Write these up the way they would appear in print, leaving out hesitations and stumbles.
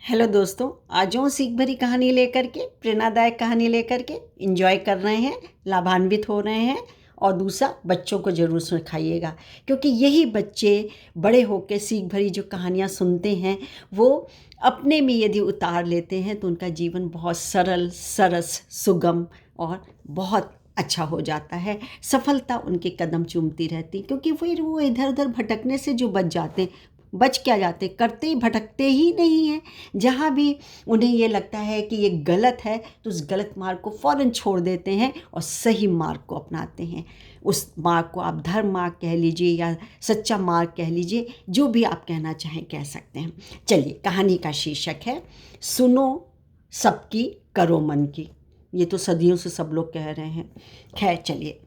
Hello दोस्तों, आज जो सीख भरी कहानी लेकर के, प्रेरणादायक कहानी लेकर के एंजॉय कर रहे हैं, लाभान्वित हो रहे हैं। और दूसरा, बच्चों को ज़रूर सिखाइएगा, क्योंकि यही बच्चे बड़े होकर सीख भरी जो कहानियाँ सुनते हैं वो अपने में यदि उतार लेते हैं तो उनका जीवन बहुत सरल, सरस, सुगम और बहुत अच्छा हो जाता है। सफलता उनके कदम चूमती रहती, क्योंकि फिर वो इधर उधर भटकने से जो बच जाते, बच क्या जाते, करते ही भटकते ही नहीं हैं। जहाँ भी उन्हें ये लगता है कि ये गलत है तो उस गलत मार्ग को फ़ौरन छोड़ देते हैं और सही मार्ग को अपनाते हैं। उस मार्ग को आप धर्म मार्ग कह लीजिए या सच्चा मार्ग कह लीजिए, जो भी आप कहना चाहें कह सकते हैं। चलिए, कहानी का शीर्षक है सुनो सबकी, करो मन की। ये तो सदियों से सब लोग कह रहे हैं। खैर चलिए,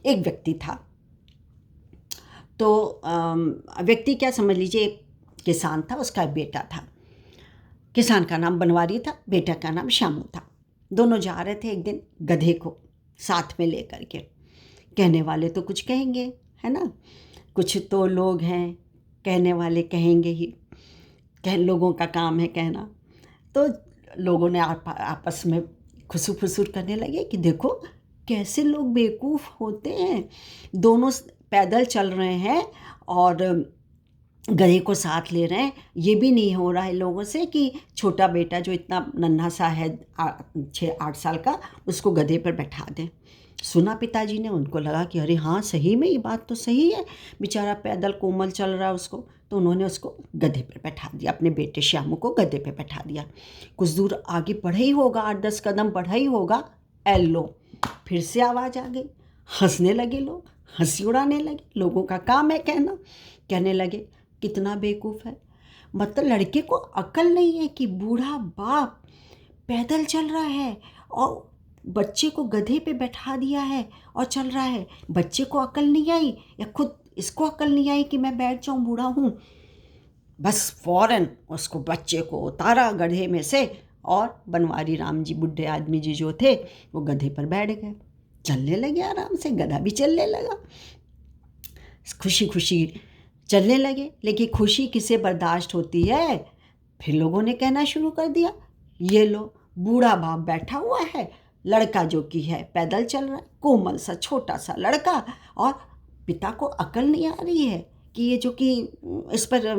एक व्यक्ति था। तो व्यक्ति क्या समझ लीजिए, किसान था, उसका एक बेटा था। किसान का नाम बनवारी था, बेटा का नाम श्यामू था। दोनों जा रहे थे एक दिन गधे को साथ में लेकर के। कहने वाले तो कुछ कहेंगे, है ना, कुछ तो लोग हैं कहने वाले कहेंगे ही, लोगों का काम है कहना। तो लोगों ने आपस में खुसुर फुसुर करने लगे कि देखो कैसे लोग बेवकूफ़ होते हैं, दोनों पैदल चल रहे हैं और गधे को साथ ले रहे हैं। ये भी नहीं हो रहा है लोगों से कि छोटा बेटा जो इतना नन्हा सा है 6-8 साल का, उसको गधे पर बैठा दें। सुना पिताजी ने, उनको लगा कि अरे हाँ, सही में ये बात तो सही है, बेचारा पैदल कोमल चल रहा है उसको। तो उन्होंने उसको गधे पर बैठा दिया, अपने बेटे श्यामू को गधे पर बैठा दिया। कुछ दूर आगे बढ़ा ही होगा, 8-10 कदम बढ़ा ही होगा, लो फिर से आवाज़ आ गई। हंसने लगे लोग, हंसी उड़ाने लगे। लोगों का काम है कहना। कहने लगे कितना बेवकूफ़ है, मतलब लड़के को अकल नहीं है कि बूढ़ा बाप पैदल चल रहा है और बच्चे को गधे पे बैठा दिया है और चल रहा है। बच्चे को अकल नहीं आई या खुद इसको अकल नहीं आई कि मैं बैठ जाऊं, बूढ़ा हूँ। बस फौरन उसको, बच्चे को उतारा गधे में से और बनवारी राम जी, बुढ़े आदमी जी जो थे, वो गधे पर बैठ गए। चलने लगे आराम से, गधा भी चलने लगा, खुशी खुशी चलने लगे। लेकिन खुशी किसे बर्दाश्त होती है। फिर लोगों ने कहना शुरू कर दिया, ये लो बूढ़ा बाप बैठा हुआ है, लड़का जो कि है पैदल चल रहा है, कोमल सा छोटा सा लड़का, और पिता को अकल नहीं आ रही है कि ये जो कि इस पर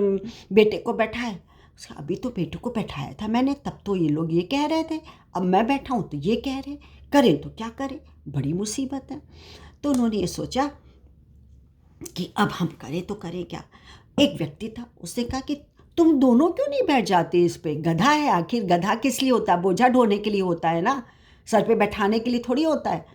बेटे को बैठा है। अभी तो बेटे को बैठाया था मैंने, तब तो ये लोग ये कह रहे थे, अब मैं बैठा हूँ तो ये कह रहे, करें तो क्या करें, बड़ी मुसीबत है। तो उन्होंने ये सोचा कि अब हम करें तो करें क्या। एक व्यक्ति था, उसने कहा कि तुम दोनों क्यों नहीं बैठ जाते इस पे, गधा है आखिर, गधा किस लिए होता है, बोझा ढोने के लिए होता है ना, सर पे बैठाने के लिए थोड़ी होता है।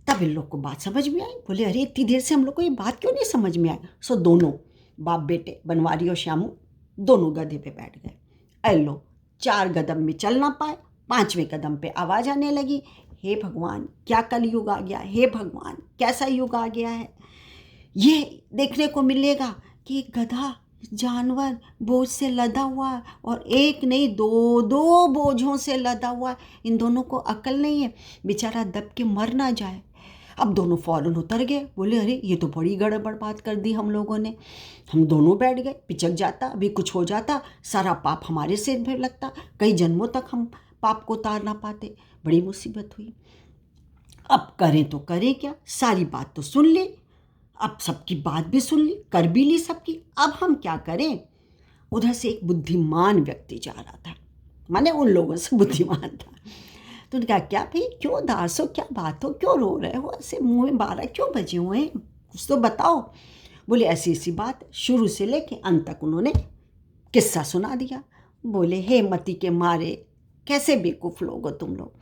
तब इन लोग को बात समझ में आई। बोले अरे इतनी देर से हम लोग को ये बात क्यों नहीं समझ में आई। सो दोनों बाप बेटे बनवारी और श्यामू दोनों गधे पे बैठ गए। लो 4 कदम में चल ना पाए, 5वें कदम पे आवाज़ आने लगी, हे भगवान क्या कलयुग आ गया, हे भगवान कैसा युग आ गया है। ये देखने को मिलेगा कि गधा जानवर बोझ से लदा हुआ है, और एक नहीं 2 बोझों से लदा हुआ है। इन दोनों को अकल नहीं है, बेचारा दब के मर ना जाए। अब दोनों फौरन उतर गए। बोले अरे ये तो बड़ी गड़बड़ बात कर दी हम लोगों ने, हम दोनों बैठ गए, पिचक जाता, अभी कुछ हो जाता, सारा पाप हमारे सिर पर लगता, कई जन्मों तक हम पाप को उतार ना पाते, बड़ी मुसीबत हुई। अब करें तो करें क्या, सारी बात तो सुन ली, अब सबकी बात भी सुन ली, कर भी ली सबकी, अब हम क्या करें। उधर से एक बुद्धिमान व्यक्ति जा रहा था, माने उन लोगों से बुद्धिमान था। तो उन्होंने कहा क्या भाई, क्यों दास हो, क्या बात हो, क्यों रो रहे हो, ऐसे मुंह में 12 क्यों बजे हुए हैं, कुछ तो बताओ। बोले ऐसी ऐसी बात, शुरू से लेके अंत तक उन्होंने किस्सा सुना दिया। बोले हे मती के मारे, कैसे बेवकूफ़ लोग हो तुम लोग।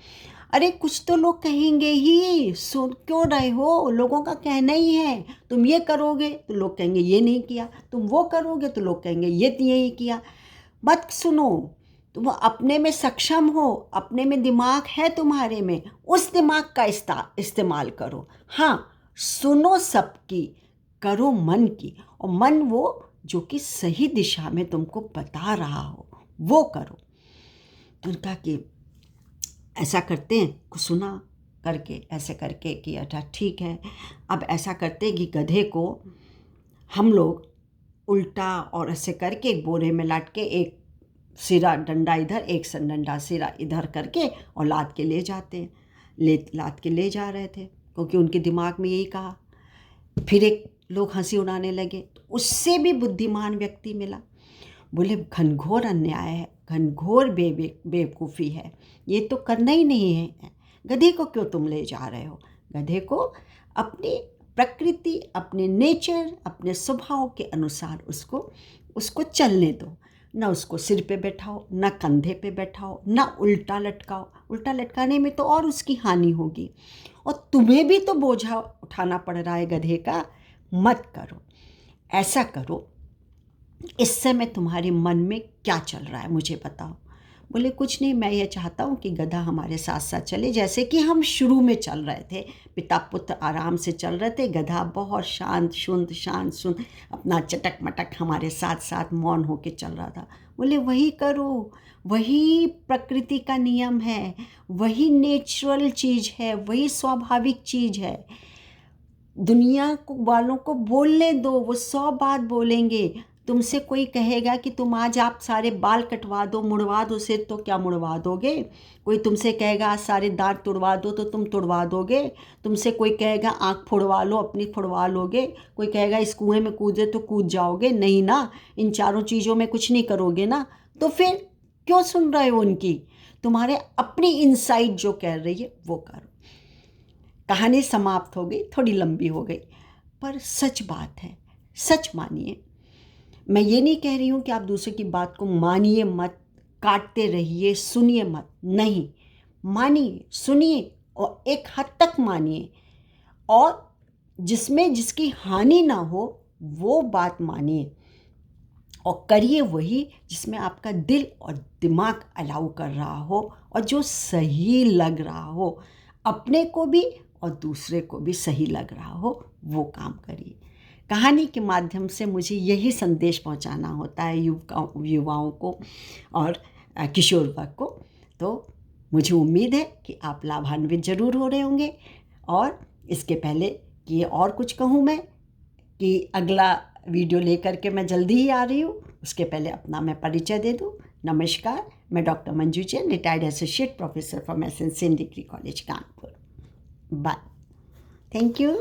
अरे कुछ तो लोग कहेंगे ही, सुन क्यों रहे हो, लोगों का कहना ही है, तुम ये करोगे तो लोग कहेंगे ये नहीं किया, तुम वो करोगे तो लोग कहेंगे ये नहीं किया। मत सुनो, तुम अपने में सक्षम हो, अपने में दिमाग है तुम्हारे में, उस दिमाग का इस्तेमाल करो। हाँ, सुनो सबकी, करो मन की, और मन वो जो कि सही दिशा में तुमको बता रहा हो वो करो। तो उनका कि ऐसा करते हैं, कुछ सुना करके ऐसे करके कि अच्छा ठीक है, अब ऐसा करते कि गधे को हम लोग उल्टा और ऐसे करके एक बोरे में लाट के एक सिरा डंडा इधर, एक डंडा सिरा इधर करके और लाद के ले जाते हैं, लाद के ले जा रहे थे, क्योंकि उनके दिमाग में यही कहा। फिर एक लोग हंसी उड़ाने लगे, तो उससे भी बुद्धिमान व्यक्ति मिला, बोले घनघोर अन्याय है, घनघोर बेवकूफ़ी है, ये तो करना ही नहीं है, गधे को क्यों तुम ले जा रहे हो? गधे को अपनी प्रकृति, अपने नेचर, अपने स्वभाव के अनुसार उसको चलने दो, ना उसको सिर पे बैठाओ, ना कंधे पे बैठाओ, ना उल्टा लटकाओ। उल्टा लटकाने में तो और उसकी हानि होगी, और तुम्हें भी तो बोझा उठाना पड़ रहा है गधे का। मत करो, ऐसा करो, इस समय तुम्हारे मन में क्या चल रहा है मुझे बताओ। बोले कुछ नहीं, मैं ये चाहता हूँ कि गधा हमारे साथ साथ चले, जैसे कि हम शुरू में चल रहे थे, पिता पुत्र आराम से चल रहे थे, गधा बहुत शांत शुंद अपना चटक मटक हमारे साथ साथ मौन होके चल रहा था। बोले वही करो, वही प्रकृति का नियम है, वही नेचुरल चीज़ है, वही स्वाभाविक चीज़ है। दुनिया को वालों को बोलने दो, वो 100 बात बोलेंगे। तुमसे कोई कहेगा कि तुम आज आप सारे बाल कटवा दो, मुड़वा दो सिर, तो क्या मुड़वा दोगे? कोई तुमसे कहेगा आज सारे दांत तुड़वा दो, तो तुम तुड़वा दोगे? तुमसे कोई कहेगा आँख फुड़वा लो, अपनी फुड़वा लोगे? कोई कहेगा इस कुएं में कूदे तो कूद जाओगे? नहीं ना, इन चारों चीज़ों में कुछ नहीं करोगे ना, तो फिर क्यों सुन रहे हो उनकी? तुम्हारे अपनी इनसाइट जो कह रही है वो करो। कहानी समाप्त हो गई, थोड़ी लंबी हो गई, पर सच बात है, सच मानिए। मैं ये नहीं कह रही हूँ कि आप दूसरे की बात को मानिए मत, काटते रहिए, सुनिए मत, नहीं, मानिए, सुनिए और एक हद तक मानिए, और जिसमें जिसकी हानि ना हो वो बात मानिए, और करिए वही जिसमें आपका दिल और दिमाग अलाउ कर रहा हो और जो सही लग रहा हो, अपने को भी और दूसरे को भी सही लग रहा हो, वो काम करिए। कहानी के माध्यम से मुझे यही संदेश पहुंचाना होता है युवाओं को और किशोर वर्ग को। तो मुझे उम्मीद है कि आप लाभान्वित ज़रूर हो रहे होंगे। और इसके पहले कि और कुछ कहूँ मैं, कि अगला वीडियो लेकर के मैं जल्दी ही आ रही हूँ, उसके पहले अपना मैं परिचय दे दूँ। नमस्कार, मैं doctor Manju Jain, retired associate professor from S N Sen degree college Kanpur. Bye, thank you.